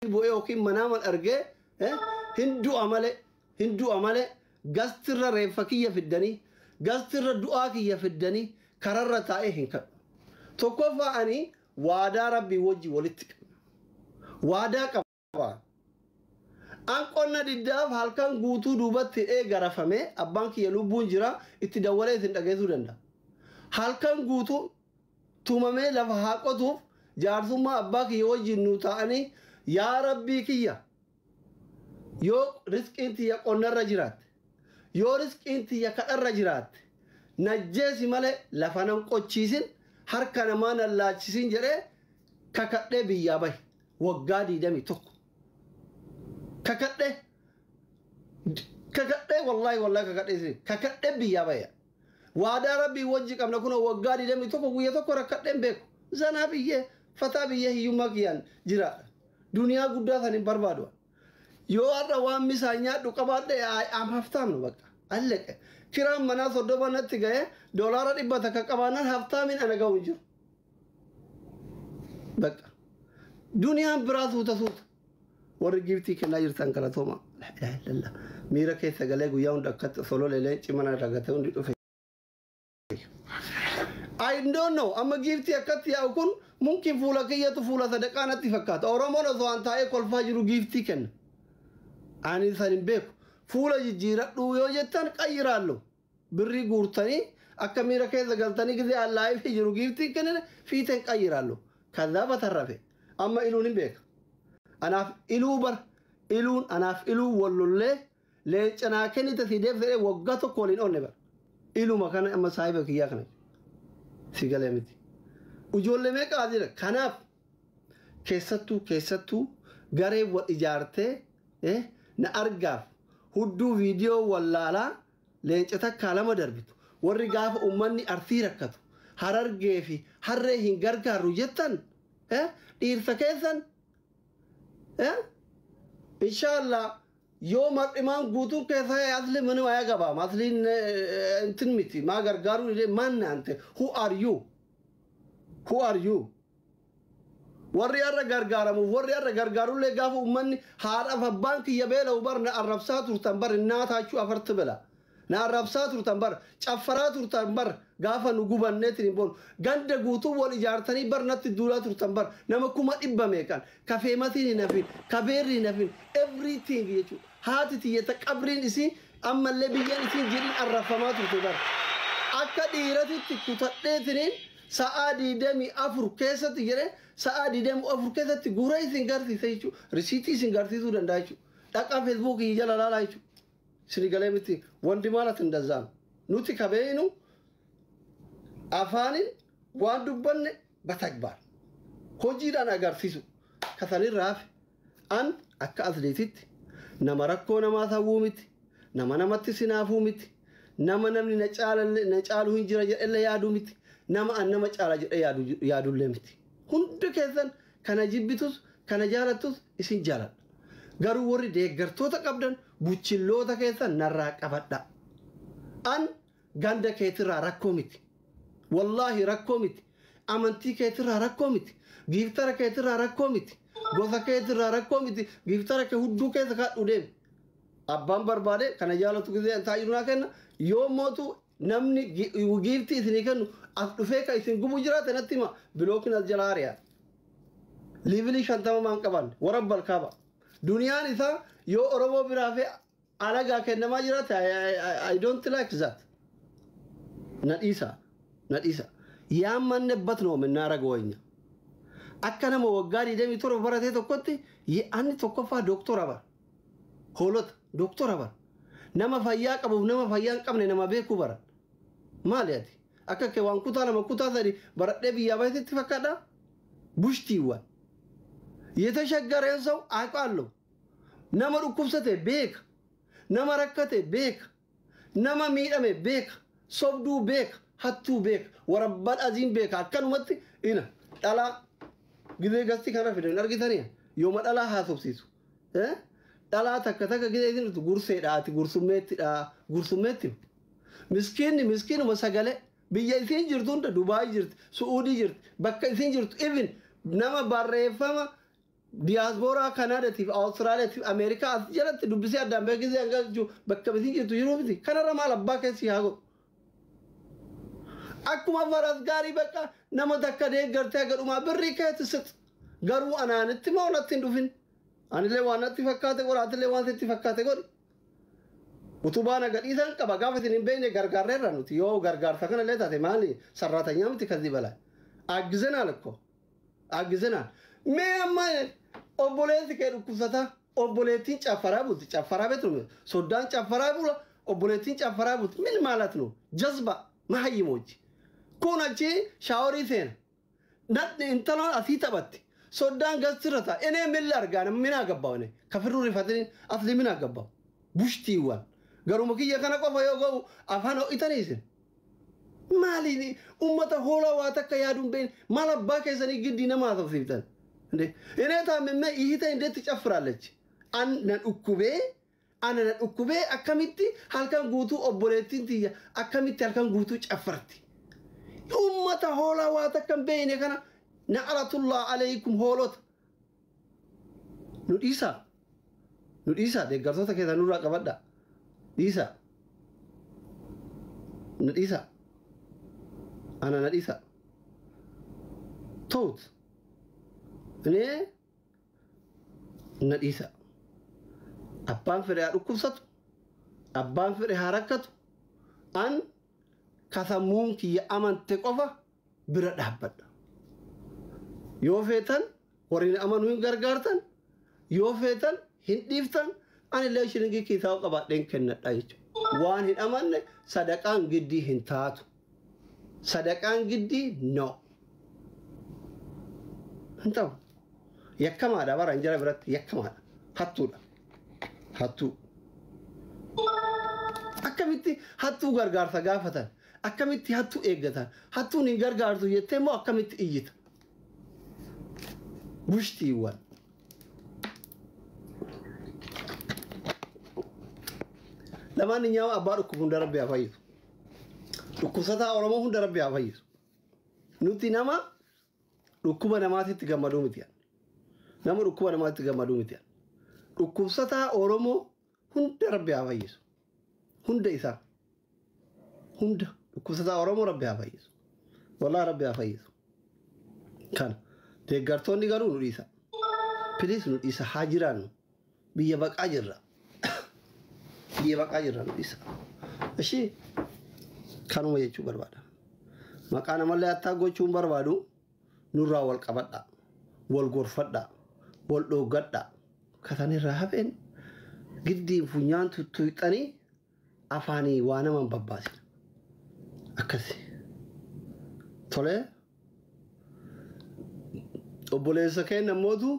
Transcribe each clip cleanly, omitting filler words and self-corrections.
بوئي وكي منام الأرجع هندو عمله قصر رفاقية في الدني قصر دعاء في الدني كرر تائهن كن تكوفا أني وعدا ربي وجي ولتك وعدا كبا أنكونا ديداف هالكان غوتو دوبات غرافمه أبانك يلوبون جرا اتداولة تنتجزو دندا هالكان غوتو تومامه لفهاكو توف جارثوما أباك يوجي نوتاني يا ربي كيا يو رزق انتي يا قنر رجرات يو رزق انتي يا كأر رجرات نجسي ماله لفنان قوتشيسين هركنا ما نلاچسين جره ككده بيا باي وغادي دمي توك ككده والله ككده بيا باي وعدا ربي وجهك أم نكون وغادي دمي توك ويا توك ركده بيكو زنا بيه فتا بيه يومكيان جرا دنيا قدرة ثاني بربادو يو أرى وام مسانيا دوكابات ده أم هفتام نبكا ألك كرام منا صدق بنا تيجي دولار ريبة كابانا هفتامين أنا جاوجو بكا دنيا براسو تسوت ورجيبتي كنا يرتان كلا توما لا إله إلا الله ميرا كيس جالي يوم دكت سولو لين تيمانا رجعتهم دي توفي I don't know. أما جيفتي أكتي أكون ممكن فولا كي يتفولا صدقانة تفكات. أورامون أزوان تاي كل فاجرو جيفتي كن. أنا ثاني بيك فولا جيرة لو يوجدان كيرالو. بري غورتاني أكميرا كي زغلتاني كذا الله في جرو جيفتي كن في تن كيرالو. كذا بترفه. أما إلوني بيك. أنا إلون أنا إلو والله ليش أنا كني تسيدف ذي وقته كولين أو نبر. إلو مكان أما صاحبك ياكني. سيجالي متي وجولة ما كادير خناف كيساتو غريب وإجارته نأرجع هدو فيديو ولا لا لين تتا كلام دربتو ورجاف أمني أرثي ركتو هرر جيفي هرره هنجرجع رجتان إيرثكيسان إن شاء الله يوم الإمام قوتو كيسا أصلي منو آيا قبا أصلي انتن ميتي ما غرغارو لي من أنت who are you وريارة غرغارو لي غافو أمني هارا فبانك يبيلا وبرنا الربسات وتنبر الناتا شو أفرت بلا نا الربسات وتنبر شفرات وتنبر غافا نقوبان نترين بون غند قوتو والإجارتاني برنات الدولات وتنبر نما كوما إبا ميكان كفيماتين نفين كبيري نفين everything يجو هاتي يتكبرين إسي أما اللي بيان إسي جرين الرفامات وتنبر أكا ديراتي تكتاتنين ساعدي دمي أفر كيسة تجري ساعدي دمي أفر كيسة تقوري سنغارتي سيجو رسيتي سنغارتي سودان دايجو تاكا فيسبوك يجالا لا لايجو سنغالي متي واندي مالا تندزان نوتي كبينو أفانين واندو بني بتكبر هجيران أغارسيسو كثاني راف أن أكا أثليتيت نما ركو نما ثوومت نما تسنافومت نما نمني نجالو هنجرا إلا يادومت نما أنما جالا يادو لمت هندو كيسان كان جيبتوس كان جالتوس إسين جالت غارو وري ديغرتو تقبدن بوچلو تكيسان نراك أفدا أن غاند كيترا ركومت والله ركومت أمنتي كيترا ركومت غيفتر كيترا ركومت غوثا كيترا ركومت غيفتر كهدو كيسا ودين أبان بربادة كان جالتو كذي أنت يرونا كنا يوم موتو نمني وجيفتي إثنين أفكا إثنين قبوجرات نتيما بلوكنا الجلاريا ليفلي شنتما مان كمان ورب الكعبة دنيا نسا يو أوروبا برافع على جا كنا جرات I don't like that not Isa يا من نبتنو من نارا قوينا أكنا موجاري دمي تورو براتي توكتي أني توكفا دكتور أبا خلوت دكتور أبا نما فياك أبو نما فياك كمن نما بيكو برا ما لياتي أكا كوان كوتا لما كوتا ثري برا نبي يا بيت تفكدا بوشتيوا يتشجر ينسو أقالو نما ركوبسته بيك نما ركته بيك نما ميرامه بيك صبدو بيك هاتو بيك ورب العظيم بيك أكن متي إنا تلا جذي قصتي كنا في النار كثانية يوم تلا هاسوب سيسو تلا تكتك كذا إذن تقرصي راتي قرصمت مسكين وسجله بيجي جرتون دبي جرت سعودي جرت بكا جرت even نما بره فما diaspora Kanadaatiif Awustiraaliyaatiif Ameerikaa as jalatti dubbisee addaan beekisee hanga bakka bitiin jirtu yeroo miti kanarra maal abbaa keessi haa godhu. Akkuma faras gaarii bakka nama takka deeggartee agadhumaa birrii keetti sit garuu anaanitti moo natti hin dhufin anillee waan natti fakkaate qoraatillee waan sitti fakkaate godhi. Utubaan agadhiisan qaba gaafa isin hin beekne gargaarreerra nuti yoo gargaarsa kanallee taate maali sarraatanya miti kasi balaa aggizenaan akkoo aggizenaan mee amma obboleessi kee dhukkubsata obboleettiin caffaraa bulti caffaraa beektu soddaan caffaraa bula obboleettiin caffaraa bulti min maalat nu jazba mahayyimooji kun achi shaaworii seena nadhi intaloon asii taphatti soddaan gastirata enee milla argaana minaa gabbaawne kafirru rifatanii asli minaa gabbaawu bushtiiwwan garuma kiyya kana qofa yoo ga'u afaan ho'itaniisin maaliini ummata hoolaa waa takka yaaduun beekne maal abbaa keessanii giddii nama haasofsiiftan enee taamimme ihita indeetti caffiraallechi ana dhukkubee akkamitti halkan guutuu obboleettiin tiyya akkamitti halkan guutuu caffarti ummata hoolaa waa takka hin beekne kana na'aratullah alaykum hoolota nu dhiisaa deeggartoota keessan nurraa qabadha dhiisaa na dhiisaa ana na dhiisaa ta'ut inee na dhiisaa abbaan fedhe haa dhukkubsatu abbaan fedhe haa rakkatu an kasammuun kiyya amante qofa bira dhaabbadha yoo feetan wariin amanuu hin gargaartan yoo feetan hin dhiiftan ani illee shiringii kiisaa qabaadheen kennadha jechuudha waan hin amanne sadaqaan giddii hin taatu sadaqaan giddii no hin ta'u yakkamaadha bara injara biratti yakkamaadha hattuudha hattuu akkamitti hattuu gargaarsa gaafatan akkamitti hattuu eeggatan hattuun hin gargaartu jettee immoo akkamitti iyyita bushtiiwwan lamaan nyaama abbaa dhukkubu hunda rabbi haa fayyisu dhukkubsataa oromoo hunda rabbi haa fayyisu nuti nama dhukkuba namaatitti gammaduu miti nama dhukkuba namaatitti gammaduu miti dhukkubsataa oromoo hunda rabbi haa fayyisu hunda isaa hunda dhukkubsataa oromoo rabbi haa fayyisu wallaahi rabbi haa fayyisu kana deeggartoonni garuu nu dhiisa piliis nu dhiisa haa jiraannu biyya baqaa jirra biyya baqaa jirra nu dhiisa ishii kanuma jechuu barbaada maqaa namallee attaa gochuun barbaadu nurraa wal qabadha wal gorfadha wal dhooggadha kasanirraa hafeen giddiin funyaan tuttuuxanii afaanii waa naman babbaasin akkasi tolee obboleessa keenya mootu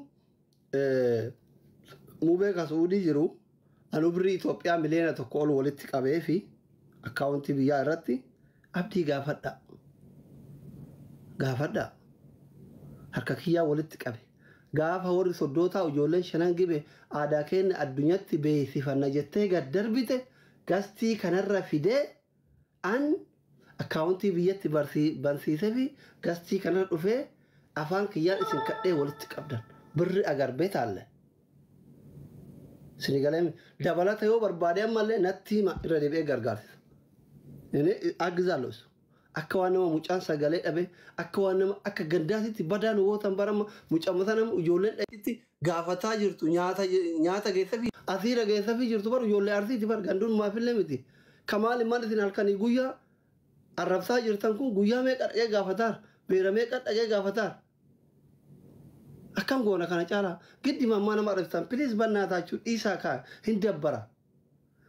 mubee kasuudii jiru anubrii Itoophiyaa miliyoona tokko ol walitti qabee fi akkaawuntii biyyaa irratti abdii gaafadha harka kiyyaa walitti qabe gaafa warri soddootaa ijoolleen shanan gibe aadaa keenya addunyatti beeksifanna jettee gad darbite gastii kanarra fidee an akkaawuntii biyyatti bansiisee fi gastii kanarra dhufee afaan kiyyaan isin kadhee walitti qabdan birri agarbee taalle sinigalee dabalata yoo barbaade ammallee natti hima irra deebi'ee gargaarsisa inni aggizaallos akka waan nama mucaan sagalee dhabe akka waan nama akka gandaatitti badaan wootan barama mucamata nama ijoolleen dhayitti gaafataa jirtu nyaata geessa fi asiira geessa fi jirtu bar ijoollee arsiiti bar ganduun maafillee miti kamaal immaan isin halkanii guyyaa arrabsaa jirtan kun guyyaa meeqa dhaqee gaafataar beera meeqa dhaqee gaafataar akkam goona kana caalaa giddi mammaa nama arrabsan piliis bannaataachuu dhiisaa kaa hin dabbara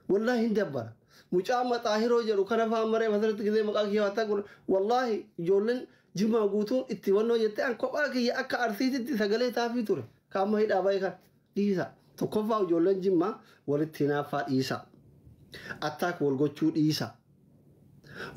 wallaahi hin dabbara mucaa maxaahiroo jedhu kana faan maree masarratti gisee maqaa kiyyaa wattaa kun wallaahi ijoolleen jimaa guutuun itti wannoo jettee an kophaa kiyya akka arsiititti sagalee taafii ture kaamma hidhaa baay'ee kan dhiisa tokkoffaa ijoolleen jimaa walitti hinaaffaa dhiisa attaak wal gochuu dhiisa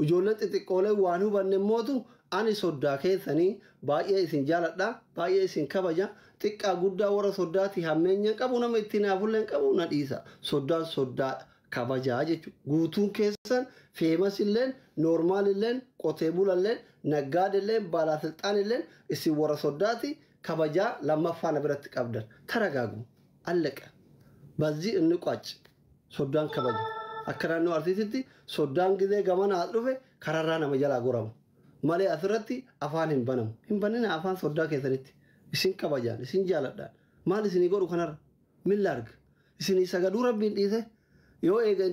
ijoolleen xixiqqoolee waan hubanne mootu ani soddaa keessanii baay'ee isin jaaladha baay'ee isin kabaja xiqqaa guddaa warra soddaati hammeenya qabu nama itti naafullee qabu na dhiisa soddaan soddaa kabajaa jechuudha guutuun keessan feemas illeen noormaal illeen qotee bulalleen naggaad illeen baalaasilxaan illeen isin warra soddaati kabajaa lammaffaan biratti qabdan taragaagu allaka bazii inni qac soddaan kabaja akka naannoo artiititti soddaan gidee gamana dhufe kararraa nama jalaa goramu malee asirratti afaan hin banina afaan soddaa keessanitti isin kabajaan isin jaaladhaan maal isinii godhu kanarra millarg isinii sagaduu rabbiin dhiise yoo eega